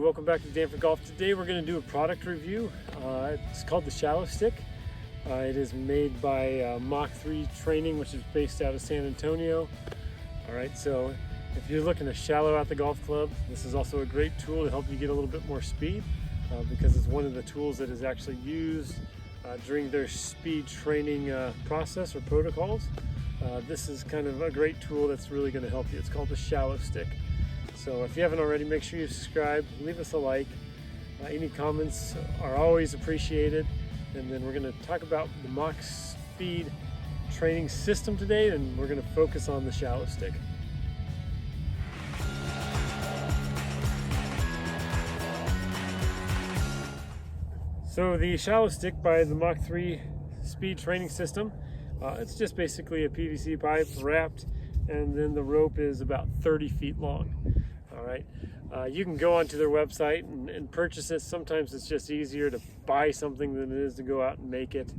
welcome back to Danford Golf. Today we're going to do a product review. It's called the Shallow Stick. It is made by MACH 3 Training, which is based out of San Antonio. Alright, so if you're looking to shallow out the golf club, this is also a great tool to help you get a little bit more speed because it's one of the tools that is actually used during their speed training process or protocols. This is kind of a great tool that's really going to help you. It's called the Shallow Stick. So if you haven't already, make sure you subscribe, leave us a like. Any comments are always appreciated. And then we're going to talk about the MACH speed training system today, and we're going to focus on the Shallow Stick. So the Shallow Stick by the MACH 3 speed training system, it's just basically a PVC pipe wrapped, and then the rope is about 30 feet long. All right, you can go onto their website and purchase it. Sometimes it's just easier to buy something than it is to go out and make it.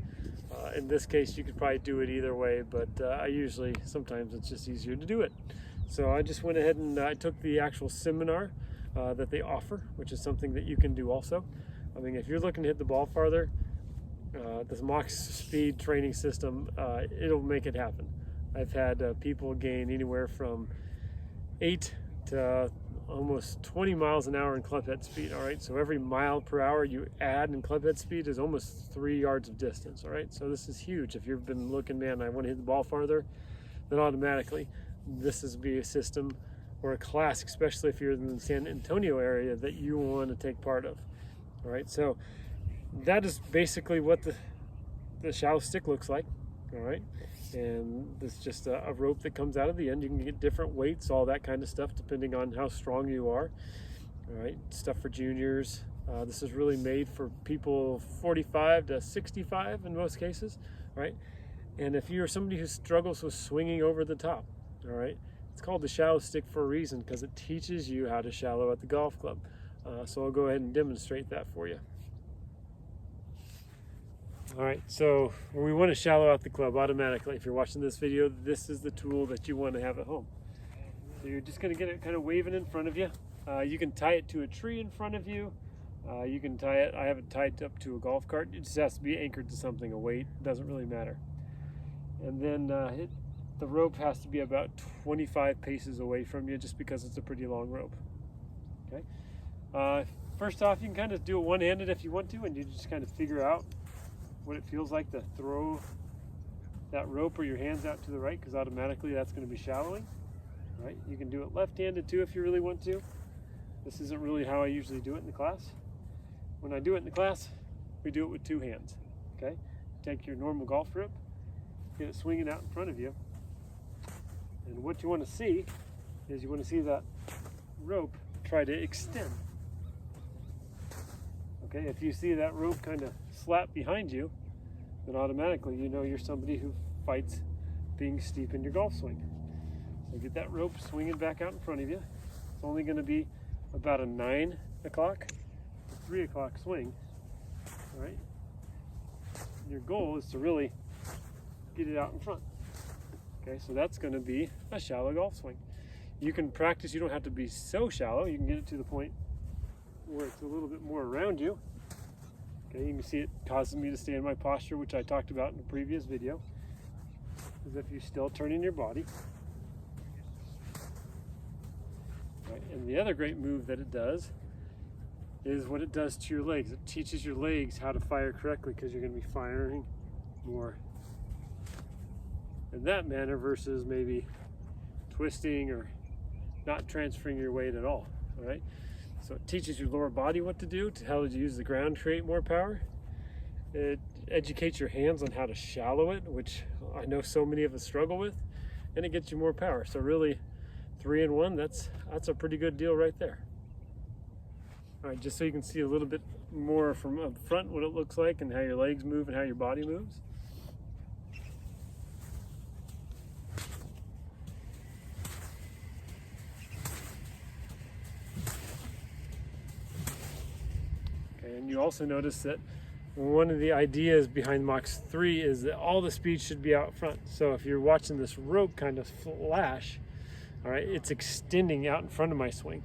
In this case, you could probably do it either way, but sometimes it's just easier to do it. So I just went ahead and I took the actual seminar that they offer, which is something that you can do also. I mean, if you're looking to hit the ball farther, this MACH speed training system, it'll make it happen. I've had people gain anywhere from 8 to almost 20 miles an hour in club head speed. All right, so every mile per hour you add in club head speed is almost 3 yards of distance. All right, so this is huge. If you've been looking, man, I want to hit the ball farther, then automatically this is be a system or a class, especially if you're in the San Antonio area, that you want to take part of. All right, so that is basically what the Shallow Stick looks like. All right, and this is just a rope that comes out of the end. You can get different weights, all that kind of stuff, depending on how strong you are. All right, stuff for juniors. This is really made for people 45 to 65 in most cases. All right, and if you're somebody who struggles with swinging over the top, all right, it's called the Shallow Stick for a reason, because it teaches you how to shallow at the golf club. So I'll go ahead and demonstrate that for you. All right, so when we want to shallow out the club automatically, if you're watching this video, this is the tool that you want to have at home. So you're just going to get it kind of waving in front of you. You can tie it to a tree in front of you. You can tie it, I have it tied up to a golf cart. It just has to be anchored to something, a weight, doesn't really matter. And then the rope has to be about 25 paces away from you, just because it's a pretty long rope. Okay. First off, you can kind of do it one-handed if you want to, and you just kind of figure out what it feels like to throw that rope or your hands out to the right, because automatically that's going to be shallowing. Right? You can do it left-handed too if you really want to. This isn't really how I usually do it in the class. When I do it in the class, we do it with 2 hands. Okay? Take your normal golf rope, get it swinging out in front of you, and what you want to see is you want to see that rope try to extend. Okay, if you see that rope kind of slap behind you, then automatically you know you're somebody who fights being steep in your golf swing. So get that rope swinging back out in front of you. It's only going to be about a 9 o'clock to 3 o'clock swing. All right. And your goal is to really get it out in front. Okay, so that's going to be a shallow golf swing. You can practice, you don't have to be so shallow. You can get it to the point where it's a little bit more around you. Okay, you can see it causes me to stay in my posture, which I talked about in the previous video, as if you're still turning your body. Right, and the other great move that it does is what it does to your legs. It teaches your legs how to fire correctly, because you're going to be firing more in that manner versus maybe twisting or not transferring your weight at all. All right. So it teaches your lower body what to do, to how to use the ground to create more power. It educates your hands on how to shallow it, which I know so many of us struggle with, and it gets you more power. So really, 3 in 1, that's a pretty good deal right there. All right, just so you can see a little bit more from up front what it looks like and how your legs move and how your body moves. And you also notice that one of the ideas behind MACH 3 is that all the speed should be out front. So if you're watching this rope kind of flash, all right, it's extending out in front of my swing.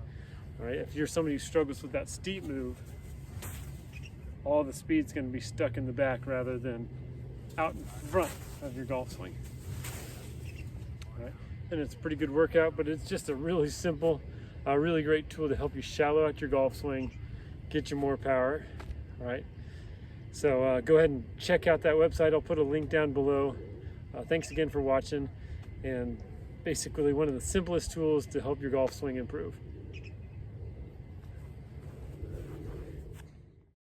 All right, if you're somebody who struggles with that steep move, all the speed's going to be stuck in the back rather than out in front of your golf swing. All right, and it's a pretty good workout, but it's just a really simple, really great tool to help you shallow out your golf swing, get you more power. All right, so go ahead and check out that website. I'll put a link down below. Thanks again for watching, and basically one of the simplest tools to help your golf swing improve.